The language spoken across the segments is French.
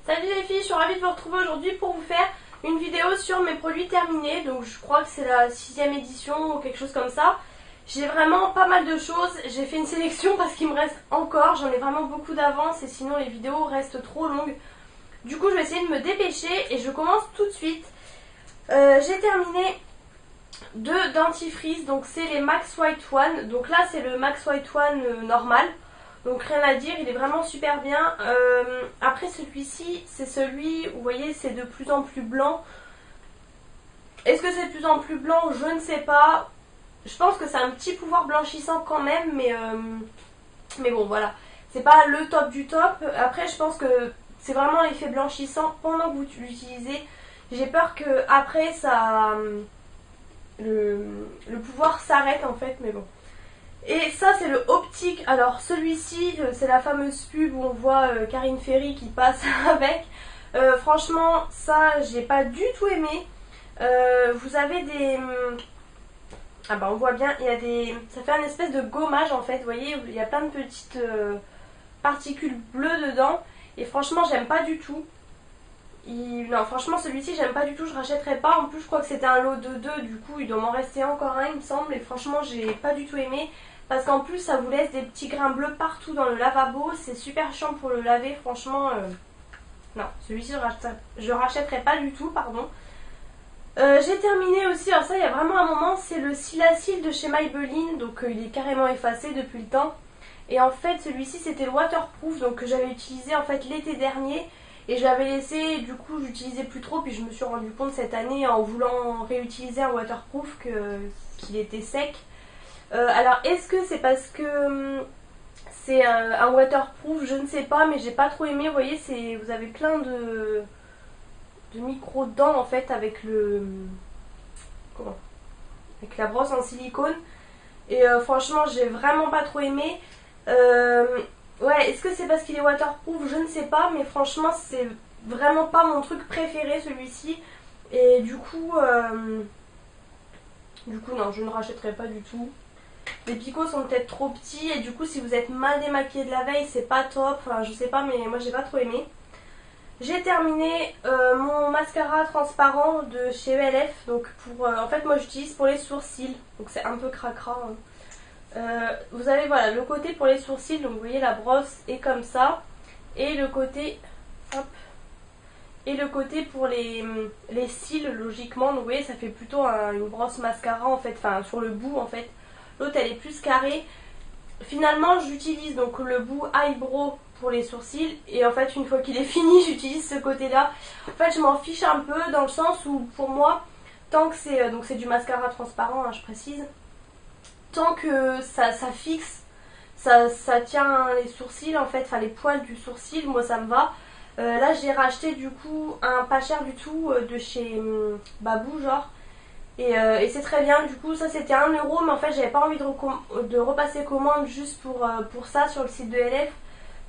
Salut les filles, je suis ravie de vous retrouver aujourd'hui pour vous faire une vidéo sur mes produits terminés. Donc je crois que c'est la 6ème édition ou quelque chose comme ça. J'ai vraiment pas mal de choses, j'ai fait une sélection parce qu'il me reste encore, j'en ai vraiment beaucoup d'avance et sinon les vidéos restent trop longues. Du coup je vais essayer de me dépêcher et je commence tout de suite. J'ai terminé deux dentifrices, donc c'est les Max White One. Donc là c'est le Max White One normal. Donc rien à dire, il est vraiment super bien. Après celui-ci, c'est celui, vous voyez, c'est de plus en plus blanc. Est-ce que c'est de plus en plus blanc? Je ne sais pas. Je pense que c'est un petit pouvoir blanchissant quand même, mais bon voilà. C'est pas le top du top. Après je pense que c'est vraiment l'effet blanchissant pendant que vous l'utilisez. J'ai peur que après ça... le pouvoir s'arrête en fait, mais bon. Et ça c'est le optique. Alors celui-ci c'est la fameuse pub où on voit Karine Ferry qui passe avec. Franchement ça j'ai pas du tout aimé. Vous avez des... Ah bah on voit bien, il y a des... Ça fait un espèce de gommage en fait, vous voyez, il y a plein de petites particules bleues dedans. Et franchement j'aime pas du tout. Non franchement celui-ci j'aime pas du tout, je rachèterai pas. En plus je crois que c'était un lot de 2, du coup il doit m'en rester encore un il me semble. Et franchement j'ai pas du tout aimé. Parce qu'en plus ça vous laisse des petits grains bleus partout dans le lavabo. C'est super chiant pour le laver, franchement. Non, celui-ci je rachèterai pas du tout, pardon. J'ai terminé aussi, alors ça il y a vraiment un moment, c'est le Silacil de chez Maybelline. Donc il est carrément effacé depuis le temps. Et en fait celui-ci c'était le waterproof, donc que j'avais utilisé en fait l'été dernier. Et je l'avais laissé, du coup j'utilisais plus trop. Puis je me suis rendu compte cette année en voulant réutiliser un waterproof qu'il était sec. Alors est-ce que c'est parce que c'est un waterproof? Je ne sais pas, mais j'ai pas trop aimé. Vous voyez, vous avez plein de micro-dents en fait avec avec la brosse en silicone. Et franchement j'ai vraiment pas trop aimé. Ouais, est-ce que c'est parce qu'il est waterproof? Je ne sais pas, mais franchement c'est vraiment pas mon truc préféré celui-ci. Et du coup non, je ne rachèterai pas du tout. Les picots sont peut-être trop petits et du coup si vous êtes mal démaquillé de la veille c'est pas top. Enfin je sais pas, mais moi j'ai pas trop aimé. J'ai terminé mon mascara transparent de chez ELF. Donc en fait moi j'utilise pour les sourcils. Donc c'est un peu cracra hein. Vous avez voilà le côté pour les sourcils. Donc vous voyez la brosse est comme ça. Et le côté... Hop. Et le côté pour les cils logiquement. Donc vous voyez ça fait plutôt une brosse mascara en fait. Enfin sur le bout en fait. L'autre elle est plus carrée. Finalement j'utilise donc le bout eyebrow pour les sourcils. Et en fait une fois qu'il est fini j'utilise ce côté là. En fait je m'en fiche un peu dans le sens où pour moi tant que c'est... donc c'est du mascara transparent hein, je précise. Tant que ça fixe, ça tient les sourcils en fait. Enfin les poils du sourcil, moi ça me va. Là j'ai racheté du coup un pas cher du tout de chez Babou genre. Et c'est très bien, du coup ça c'était 1 euro, mais en fait j'avais pas envie de repasser commande juste pour ça sur le site de LF.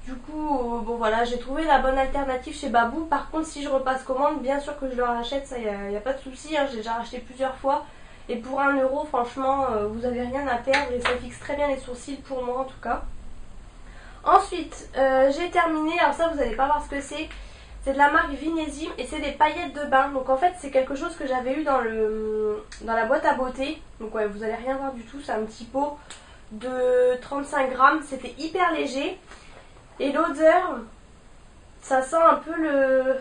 Du coup bon voilà, j'ai trouvé la bonne alternative chez Babou. Par contre si je repasse commande, bien sûr que je le rachète, ça y a pas de souci hein, j'ai déjà racheté plusieurs fois. Et pour 1 euro franchement vous avez rien à perdre et ça fixe très bien les sourcils pour moi en tout cas. Ensuite j'ai terminé, alors ça vous allez pas voir ce que c'est. C'est de la marque Vinesim et c'est des paillettes de bain. Donc en fait c'est quelque chose que j'avais eu dans la boîte à beauté. Donc ouais, vous allez rien voir du tout, c'est un petit pot de 35 grammes. C'était hyper léger. Et l'odeur, ça sent un peu le...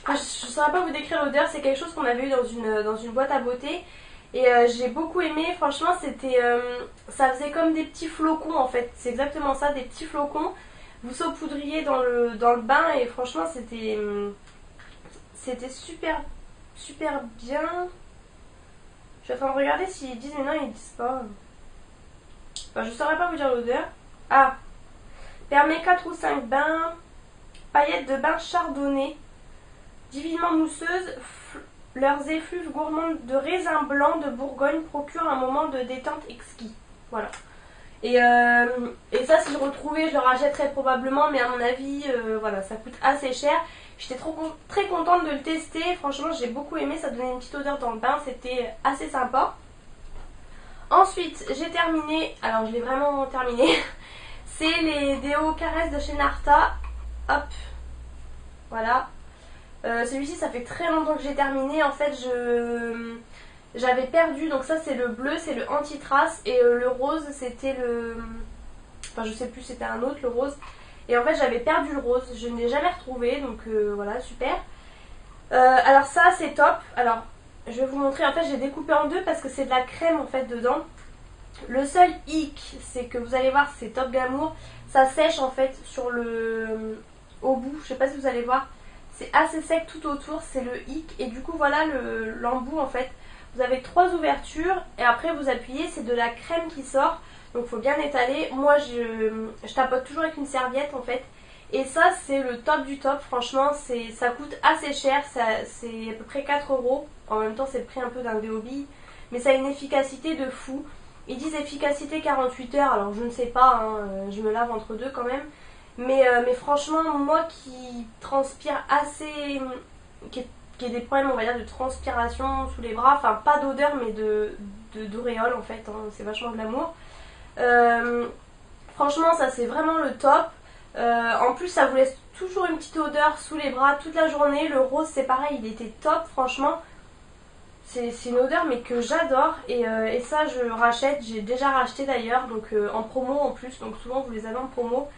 je ne saurais pas vous décrire l'odeur, c'est quelque chose qu'on avait eu dans une boîte à beauté. Et j'ai beaucoup aimé, franchement c'était... ça faisait comme des petits flocons en fait. C'est exactement ça, des petits flocons. Vous saupoudriez dans le bain et franchement c'était super bien. Je suis en train de regarder s'ils disent, mais non ils disent pas. Enfin, je saurais pas vous dire l'odeur. Ah, permet 4 ou 5 bains, paillettes de bain chardonnay, divinement mousseuses, leurs effluves gourmands de raisin blanc de Bourgogne procurent un moment de détente exquis. Voilà. Et ça si je retrouvais je le rachèterais probablement, mais à mon avis voilà ça coûte assez cher. J'étais très contente de le tester, franchement j'ai beaucoup aimé, ça donnait une petite odeur dans le bain, c'était assez sympa. Ensuite j'ai terminé, alors je l'ai vraiment terminé, c'est les déos caresses de chez Narta. Hop, voilà. Celui-ci ça fait très longtemps que j'ai terminé. En fait j'avais perdu, donc ça c'est le bleu, c'est le anti-trace. Et le rose c'était le... Enfin je sais plus, c'était un autre, le rose. Et en fait j'avais perdu le rose, je ne l'ai jamais retrouvé, donc voilà, super. Alors ça c'est top. Alors je vais vous montrer, en fait j'ai découpé en deux parce que c'est de la crème en fait dedans. Le seul hic c'est que vous allez voir, c'est Top Glamour, ça sèche en fait sur le... au bout, je sais pas si vous allez voir. C'est assez sec tout autour, c'est le hic. Et du coup voilà l'embout en fait. Vous avez 3 ouvertures et après vous appuyez, c'est de la crème qui sort. Donc il faut bien étaler. Moi je tapote toujours avec une serviette en fait. Et ça c'est le top du top, franchement ça coûte assez cher, c'est à peu près 4 euros. En même temps c'est le prix un peu d'un Déobi. Mais ça a une efficacité de fou. Ils disent efficacité 48 heures, alors je ne sais pas, hein, je me lave entre deux quand même. Mais franchement, moi qui transpire assez, qui ai des problèmes on va dire de transpiration sous les bras, enfin pas d'odeur mais d'auréole en fait, hein, c'est vachement de l'amour. Franchement ça c'est vraiment le top. En plus ça vous laisse toujours une petite odeur sous les bras toute la journée. Le rose c'est pareil, il était top franchement. C'est une odeur mais que j'adore et ça je rachète, j'ai déjà racheté d'ailleurs, donc en promo en plus, donc souvent vous les avez en promo.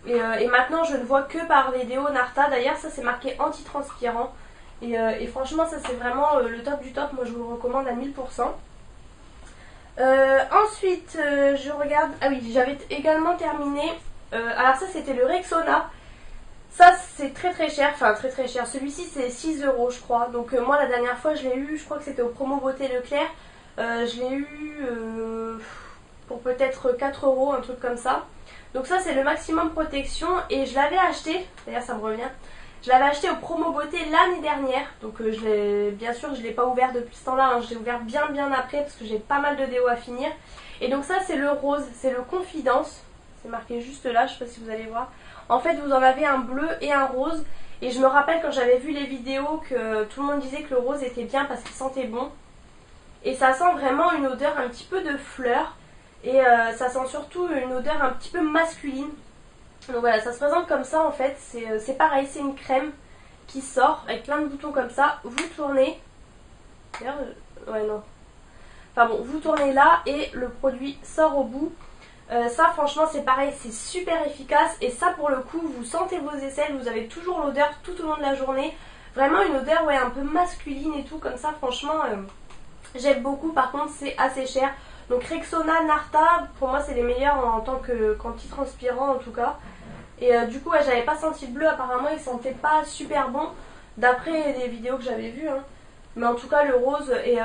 Et maintenant je ne vois que par les déos Narta, d'ailleurs ça c'est marqué anti-transpirant. Et franchement ça c'est vraiment le top du top, moi je vous le recommande à 1000%. Ensuite je regarde, ah oui j'avais également terminé, alors ça c'était le Rexona. Ça c'est très très cher, enfin très très cher, celui-ci c'est 6 euros je crois. Donc moi la dernière fois je l'ai eu, je crois que c'était au promo beauté Leclerc, je l'ai eu pour peut-être 4 euros, un truc comme ça. Donc ça c'est le maximum protection et je l'avais acheté, d'ailleurs ça me revient, je l'avais acheté au promo beauté l'année dernière. Donc bien sûr je ne l'ai pas ouvert depuis ce temps là, hein. Je l'ai ouvert bien après parce que j'ai pas mal de déos à finir. Et donc ça c'est le rose, c'est le Confidence, c'est marqué juste là, je sais pas si vous allez voir. En fait vous en avez un bleu et un rose. Et je me rappelle quand j'avais vu les vidéos que tout le monde disait que le rose était bien parce qu'il sentait bon. Et ça sent vraiment une odeur un petit peu de fleurs. Et ça sent surtout une odeur un petit peu masculine. Donc voilà, ça se présente comme ça en fait. C'est pareil, c'est une crème qui sort avec plein de boutons comme ça. Vous tournez. D'ailleurs, ouais non. Enfin bon, vous tournez là et le produit sort au bout. Ça franchement c'est pareil, c'est super efficace. Et ça pour le coup, vous sentez vos aisselles, vous avez toujours l'odeur tout au long de la journée. Vraiment une odeur ouais, un peu masculine et tout comme ça, franchement j'aime beaucoup. Par contre c'est assez cher. Donc Rexona, Narta, pour moi c'est les meilleurs en tant qu'anti-transpirant en tout cas. Et du coup ouais, j'avais pas senti le bleu, apparemment il sentait pas super bon d'après les vidéos que j'avais vues, hein. Mais en tout cas le rose, et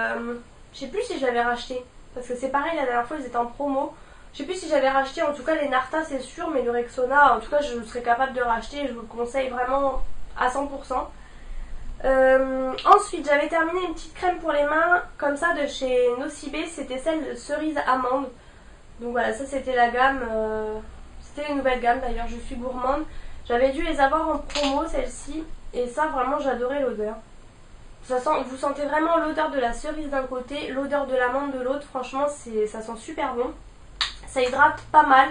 je sais plus si je l'avais racheté. Parce que c'est pareil, la dernière fois ils étaient en promo. Je sais plus si j'avais racheté, en tout cas les Narta c'est sûr, mais le Rexona en tout cas je serais capable de racheter et je vous le conseille vraiment à 100%. Ensuite j'avais terminé une petite crème pour les mains comme ça de chez Nocibé, c'était celle de cerise amande. Donc voilà, ça c'était la gamme, c'était une nouvelle gamme d'ailleurs, je suis gourmande. J'avais dû les avoir en promo celle-ci et ça vraiment j'adorais l'odeur. Vous sentez vraiment l'odeur de la cerise d'un côté, l'odeur de l'amande de l'autre, franchement ça sent super bon. Ça hydrate pas mal,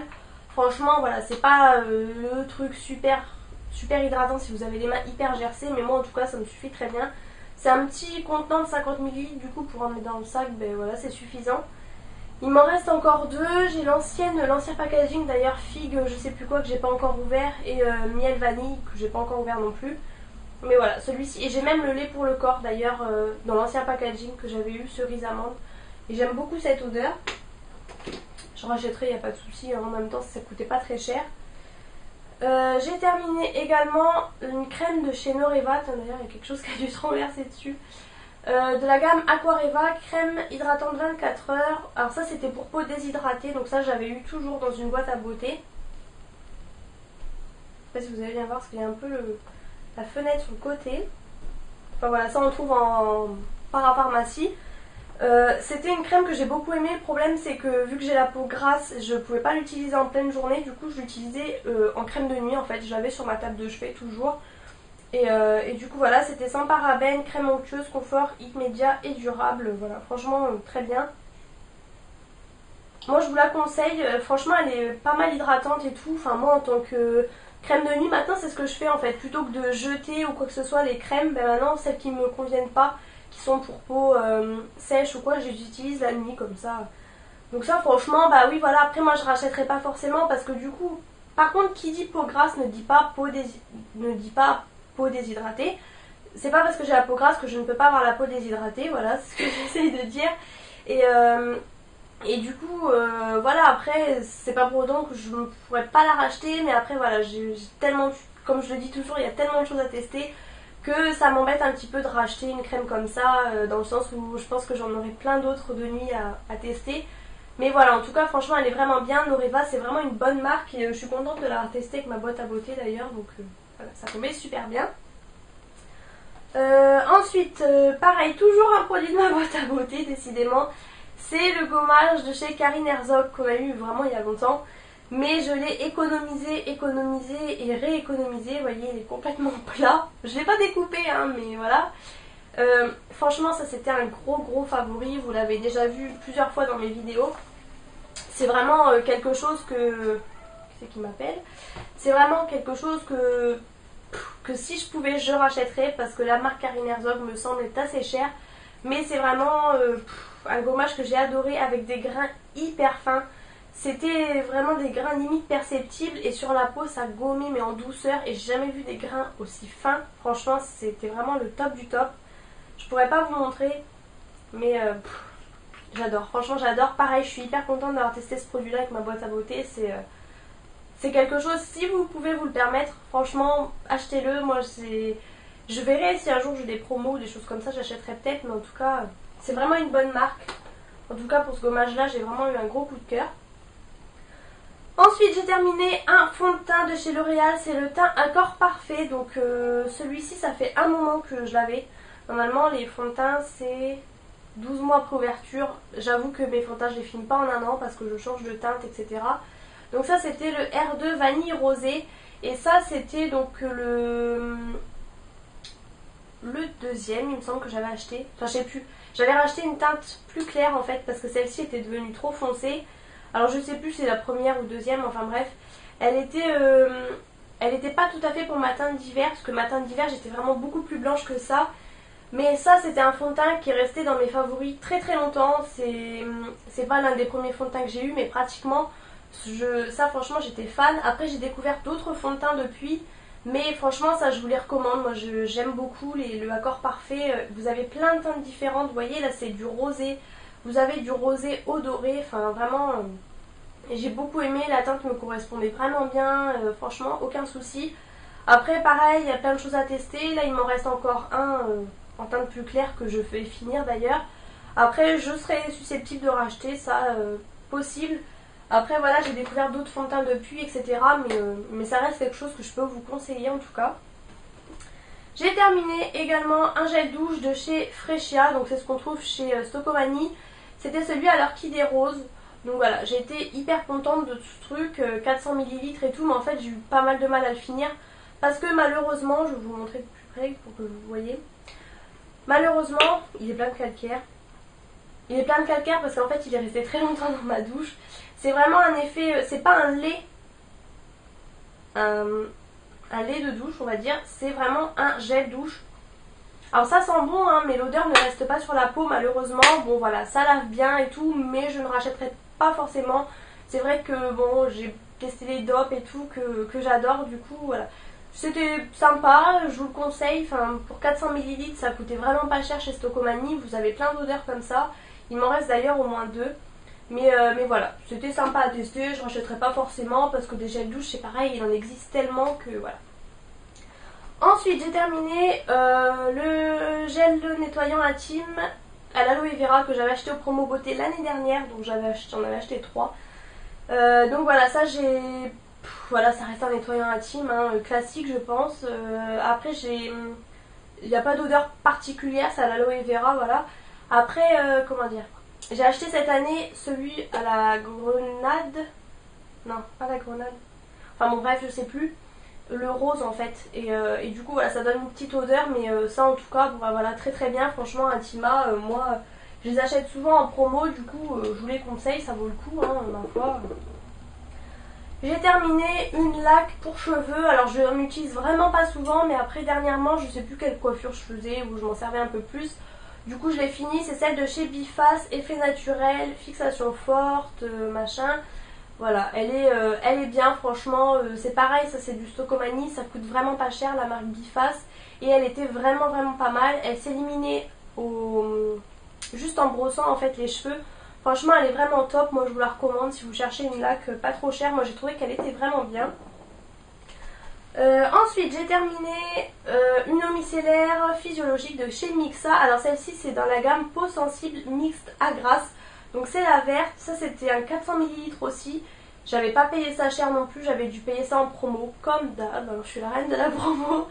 franchement voilà, c'est pas le truc super hydratant si vous avez les mains hyper gercées, mais moi en tout cas ça me suffit très bien. C'est un petit contenant de 50 ml, du coup pour en mettre dans le sac, ben voilà c'est suffisant. Il m'en reste encore deux, j'ai l'ancien packaging d'ailleurs, figue je sais plus quoi que j'ai pas encore ouvert, et miel vanille que j'ai pas encore ouvert non plus. Mais voilà, celui-ci, et j'ai même le lait pour le corps d'ailleurs dans l'ancien packaging que j'avais eu, cerise amande. Et j'aime beaucoup cette odeur. Je rachèterai, il n'y a pas de souci, hein. En même temps ça coûtait pas très cher. J'ai terminé également une crème de chez Noreva, d'ailleurs il y a quelque chose qui a dû se renverser dessus. De la gamme Aquareva, crème hydratante 24 heures. Alors ça c'était pour peau déshydratée, donc ça j'avais eu toujours dans une boîte à beauté. Je sais pas si vous allez bien voir parce qu'il y a un peu la fenêtre sur le côté. Enfin voilà, ça on trouve en parapharmacie. C'était une crème que j'ai beaucoup aimée. Le problème c'est que vu que j'ai la peau grasse, je pouvais pas l'utiliser en pleine journée. Du coup je l'utilisais en crème de nuit en fait. Je l'avais sur ma table de chevet toujours. Et du coup voilà, c'était sans parabènes, crème onctueuse, confort immédiat et durable. Voilà, franchement très bien. Moi je vous la conseille, franchement elle est pas mal hydratante et tout. Enfin moi en tant que crème de nuit, maintenant c'est ce que je fais en fait. Plutôt que de jeter ou quoi que ce soit les crèmes, ben maintenant celles qui me conviennent pas, qui sont pour peau sèche ou quoi, je les utilise la nuit comme ça. Donc ça franchement, bah oui voilà, après moi je rachèterai pas forcément parce que du coup, par contre qui dit peau grasse ne dit pas peau déshydratée. C'est pas parce que j'ai la peau grasse que je ne peux pas avoir la peau déshydratée, voilà, c'est ce que j'essaye de dire. Et du coup, voilà, après, c'est pas pour autant que je ne pourrais pas la racheter, mais après, voilà, j'ai tellement, comme je le dis toujours, il y a tellement de choses à tester que ça m'embête un petit peu de racheter une crème comme ça, dans le sens où je pense que j'en aurai plein d'autres de nuit à tester. Mais voilà, en tout cas, franchement, elle est vraiment bien. Noreva, c'est vraiment une bonne marque et je suis contente de l'avoir testée avec ma boîte à beauté d'ailleurs, donc voilà, ça tombait super bien. Ensuite, pareil, toujours un produit de ma boîte à beauté, décidément. C'est le gommage de chez Karine Herzog qu'on a eu vraiment il y a longtemps. Mais je l'ai économisé et rééconomisé. Vous voyez, il est complètement plat. Je ne l'ai pas découpé, hein, mais voilà. Franchement, ça c'était un gros favori. Vous l'avez déjà vu plusieurs fois dans mes vidéos. C'est vraiment quelque chose que... Qui c'est qui m'appelle? C'est vraiment quelque chose que si je pouvais, je rachèterais. Parce que la marque Karine Herzog me semble être assez chère. Mais c'est vraiment un gommage que j'ai adoré avec des grains hyper fins. C'était vraiment des grains limite perceptibles et sur la peau ça gommait mais en douceur et j'ai jamais vu des grains aussi fins. Franchement c'était vraiment le top du top. Je pourrais pas vous montrer mais j'adore. Franchement j'adore. Pareil je suis hyper contente d'avoir testé ce produit là avec ma boîte à beauté. C'est quelque chose, si vous pouvez vous le permettre, franchement achetez-le. Moi je verrai si un jour j'ai des promos ou des choses comme ça, j'achèterai peut-être, mais en tout cas c'est vraiment une bonne marque. En tout cas pour ce gommage là j'ai vraiment eu un gros coup de cœur. Ensuite j'ai terminé un fond de teint de chez L'Oréal, c'est le teint Accord Parfait. Donc celui-ci ça fait un moment que je l'avais. Normalement les fonds de teint c'est 12 mois après ouverture. J'avoue que mes fonds de teint je les finis pas en un an parce que je change de teinte etc. Donc ça c'était le R2 Vanille Rosé. Et ça c'était donc le deuxième il me semble que j'avais acheté. Enfin je sais plus. J'avais racheté une teinte plus claire en fait parce que celle-ci était devenue trop foncée. Alors je sais plus si c'est la première ou deuxième, enfin bref. Elle était pas tout à fait pour ma teinte d'hiver, parce que ma teinte d'hiver j'étais vraiment beaucoup plus blanche que ça. Mais ça c'était un fond de teint qui est resté dans mes favoris très longtemps. C'est pas l'un des premiers fonds de teint que j'ai eu, mais pratiquement, ça franchement j'étais fan. Après j'ai découvert d'autres fonds de teint depuis. Mais franchement ça je vous les recommande, moi j'aime beaucoup le Accord Parfait. Vous avez plein de teintes différentes, vous voyez là c'est du rosé. Vous avez du rosé au doré, enfin vraiment, j'ai beaucoup aimé, la teinte me correspondait vraiment bien, franchement aucun souci. Après pareil, il y a plein de choses à tester, là il m'en reste encore un en teinte plus claire que je vais finir d'ailleurs. Après je serais susceptible de racheter ça, possible. Après voilà, j'ai découvert d'autres fonds de teint depuis, etc. Mais ça reste quelque chose que je peux vous conseiller en tout cas. J'ai terminé également un gel douche de chez Fresia, donc c'est ce qu'on trouve chez Stocomanie. C'était celui à l'orchidée rose. Donc voilà, j'ai été hyper contente de ce truc, 400 ml et tout, mais en fait j'ai eu pas mal de mal à le finir. Parce que malheureusement, je vais vous montrer de plus près pour que vous voyez. Malheureusement, il est plein de calcaire. Il est plein de calcaire parce qu'en fait il est resté très longtemps dans ma douche. C'est vraiment un effet, c'est pas un lait, un lait de douche on va dire, c'est vraiment un gel douche. Alors ça sent bon hein, mais l'odeur ne reste pas sur la peau malheureusement. Bon voilà, ça lave bien et tout, mais je ne rachèterai pas forcément. C'est vrai que bon, j'ai testé les dopes et tout que j'adore, du coup voilà. C'était sympa, je vous le conseille, enfin, pour 400 ml ça coûtait vraiment pas cher chez Stocomanie. Vous avez plein d'odeurs comme ça, il m'en reste d'ailleurs au moins deux. Mais voilà, c'était sympa à tester, je rachèterai pas forcément parce que des gels douche c'est pareil, il en existe tellement que voilà. Ensuite j'ai terminé le gel nettoyant intime à l'aloe vera que j'avais acheté au promo beauté l'année dernière, donc j'en avais acheté 3. Donc voilà, ça voilà, ça reste un nettoyant intime hein, classique je pense. Après il n'y a pas d'odeur particulière, c'est à l'aloe vera, voilà. Après comment dire, j'ai acheté cette année celui à la grenade, non pas la grenade, enfin bon bref je sais plus, le rose en fait, et du coup voilà, ça donne une petite odeur, mais ça en tout cas bon, bah, voilà, très bien, franchement Intima, moi je les achète souvent en promo, du coup je vous les conseille, ça vaut le coup hein, ma foi. J'ai terminé une laque pour cheveux. Alors je n'en utilise vraiment pas souvent, mais après dernièrement je sais plus quelle coiffure je faisais ou je m'en servais un peu plus. Du coup je l'ai fini, c'est celle de chez Biface, effet naturel, fixation forte, machin. Voilà, elle est bien franchement, c'est pareil, ça c'est du Stocomanie, ça coûte vraiment pas cher la marque Biface. Et elle était vraiment pas mal, elle s'éliminait juste en brossant en fait les cheveux. Franchement elle est vraiment top, moi je vous la recommande si vous cherchez une laque pas trop chère, moi j'ai trouvé qu'elle était vraiment bien. Ensuite j'ai terminé une eau micellaire physiologique de chez Mixa. Alors celle-ci c'est dans la gamme peau sensible mixte à grasse. Donc c'est la verte, ça c'était un 400 ml aussi. J'avais pas payé ça cher non plus, j'avais dû payer ça en promo comme d'hab, alors je suis la reine de la promo.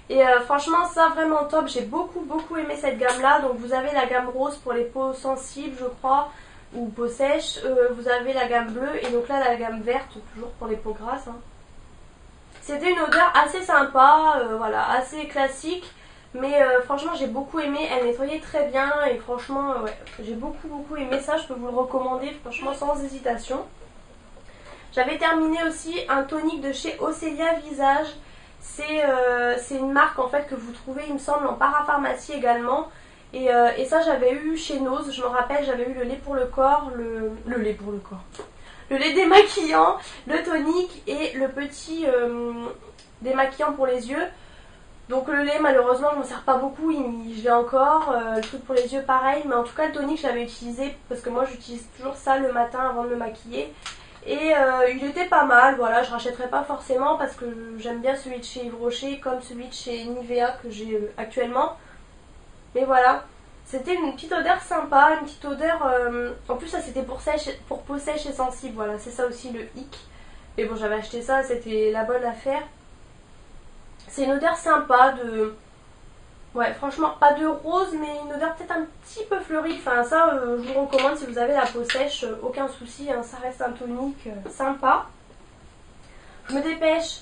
Et franchement ça vraiment top, j'ai beaucoup aimé cette gamme là. Donc vous avez la gamme rose pour les peaux sensibles je crois, ou peau sèche, vous avez la gamme bleue et donc là la gamme verte toujours pour les peaux grasses. C'était une odeur assez sympa, voilà, assez classique. Mais franchement j'ai beaucoup aimé, elle nettoyait très bien et franchement ouais, j'ai beaucoup aimé ça, je peux vous le recommander franchement sans hésitation. J'avais terminé aussi un tonique de chez Océlia Visage, c'est une marque en fait que vous trouvez il me semble en parapharmacie également. Et ça j'avais eu chez Nose, je me rappelle j'avais eu le lait pour le corps, le lait pour le corps, le lait démaquillant, le tonique et le petit démaquillant pour les yeux. Donc le lait malheureusement je m'en sers pas beaucoup, je l'ai encore, le truc pour les yeux pareil, mais en tout cas le tonique je l'avais utilisé parce que moi j'utilise toujours ça le matin avant de me maquiller. Et il était pas mal, voilà, je rachèterai pas forcément parce que j'aime bien celui de chez Yves Rocher comme celui de chez Nivea que j'ai actuellement. Mais voilà, c'était une petite odeur sympa, une petite odeur, en plus ça c'était pour peau sèche et sensible, voilà, c'est ça aussi le hic. Mais bon j'avais acheté ça, c'était la bonne affaire. C'est une odeur sympa de... Ouais, franchement, pas de rose, mais une odeur peut-être un petit peu fleurie. Enfin, ça, je vous recommande si vous avez la peau sèche, aucun souci, hein, ça reste un tonique sympa. Je me dépêche.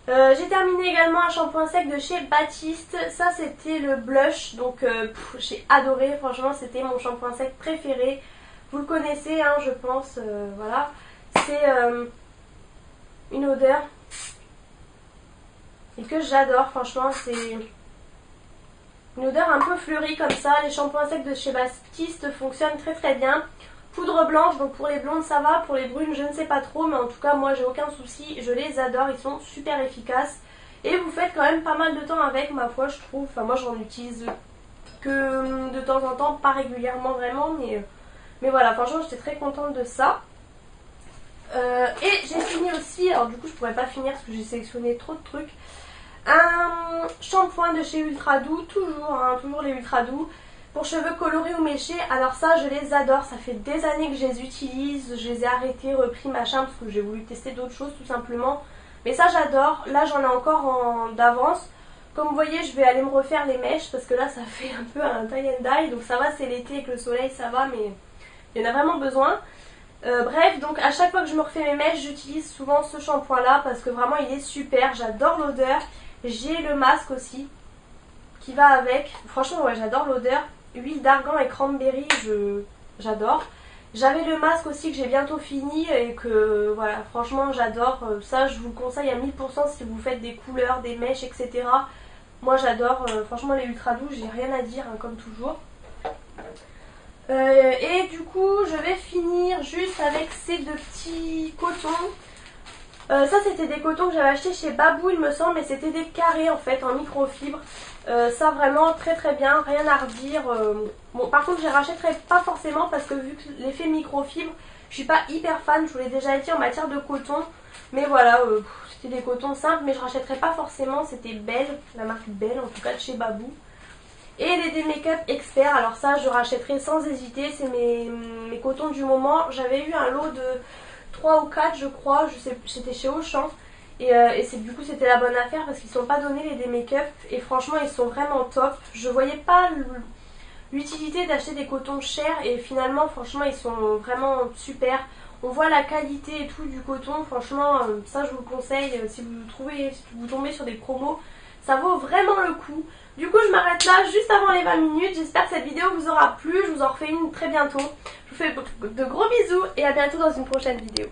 J'ai terminé également un shampoing sec de chez Baptiste. Ça, c'était le blush, donc j'ai adoré. Franchement, c'était mon shampoing sec préféré. Vous le connaissez, hein, je pense. Voilà. C'est une odeur et que j'adore, franchement, c'est une odeur un peu fleurie comme ça. Les shampoings secs de chez Baptiste fonctionnent très bien. Poudre blanche, donc pour les blondes ça va, pour les brunes je ne sais pas trop, mais en tout cas moi j'ai aucun souci, je les adore, ils sont super efficaces. Et vous faites quand même pas mal de temps avec, ma foi je trouve, enfin moi j'en utilise que de temps en temps, pas régulièrement vraiment, mais voilà, franchement j'étais très contente de ça. Et j'ai fini aussi, alors du coup je pourrais pas finir parce que j'ai sélectionné trop de trucs. Un shampoing de chez Ultra Doux, toujours, hein, toujours les Ultra Doux, pour cheveux colorés ou méchés. Alors ça je les adore, ça fait des années que je les utilise, je les ai arrêtés, repris machin parce que j'ai voulu tester d'autres choses tout simplement. Mais ça j'adore, là j'en ai encore d'avance. Comme vous voyez je vais aller me refaire les mèches parce que là ça fait un peu un tie and dye, donc ça va, c'est l'été avec le soleil ça va, mais il y en a vraiment besoin. Bref, donc à chaque fois que je me refais mes mèches j'utilise souvent ce shampoing là parce que vraiment il est super, j'adore l'odeur. J'ai le masque aussi qui va avec, franchement ouais j'adore l'odeur, huile d'argan et cranberry, j'adore. J'avais le masque aussi que j'ai bientôt fini et que voilà franchement j'adore, ça je vous le conseille à 1000% si vous faites des couleurs, des mèches etc. Moi j'adore, franchement les Ultra Doux j'ai rien à dire hein, comme toujours. Et du coup je vais finir juste avec ces deux petits cotons. Ça c'était des cotons que j'avais acheté chez Babou il me semble, mais c'était des carrés en fait en microfibre. Ça vraiment très bien, rien à redire. Bon par contre je les rachèterai pas forcément parce que vu que l'effet microfibre, je suis pas hyper fan, je vous l'ai déjà dit en matière de coton. Mais voilà, c'était des cotons simples mais je rachèterai pas forcément, c'était Belle, la marque Belle en tout cas de chez Babou. Et les D-Make-up Expert, alors ça je rachèterai sans hésiter, c'est mes cotons du moment. J'avais eu un lot de 3 ou 4 je crois, c'était chez Auchan. Et du coup c'était la bonne affaire parce qu'ils ne sont pas donnés les make-up et franchement ils sont vraiment top. Je voyais pas l'utilité d'acheter des cotons chers et finalement franchement ils sont vraiment super. On voit la qualité et tout du coton, franchement ça je vous le conseille si vous tombez sur des promos, ça vaut vraiment le coup. Du coup je m'arrête là juste avant les 20 minutes, j'espère que cette vidéo vous aura plu, je vous en refais une très bientôt. Je vous fais de gros bisous et à bientôt dans une prochaine vidéo.